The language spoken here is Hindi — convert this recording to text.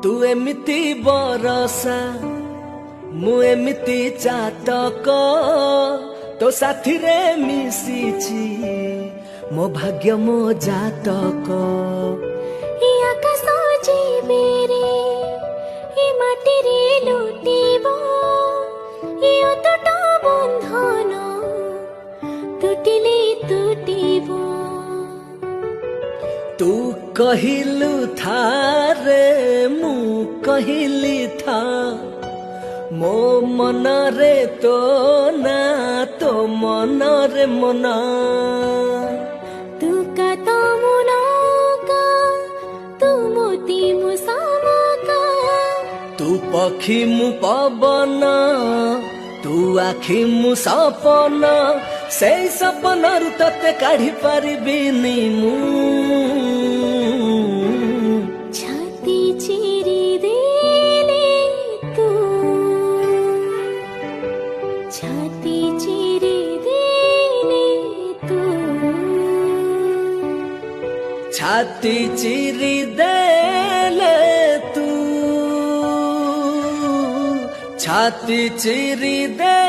तू एमिति बरसा मु एमिति चातक तो साथी रे मिशिछि मो भाग्य मो जातक आकाश जीवेरे माटी रे लुटिब अतट बंधन टूटिले टूटिब तू कहिलु था रे मु कहिली था मो मन रे तो ना तो मन रे मना तू का मुनका तू मोती मुसामका तू पक्षी मु पवन तू आखि मु सपन से सपन रु तते काढ़ी पारिबिनी मु छाती चिरी देले तू छाती चिरी देले तू छाती चिरी देले तू छाती चिरी दे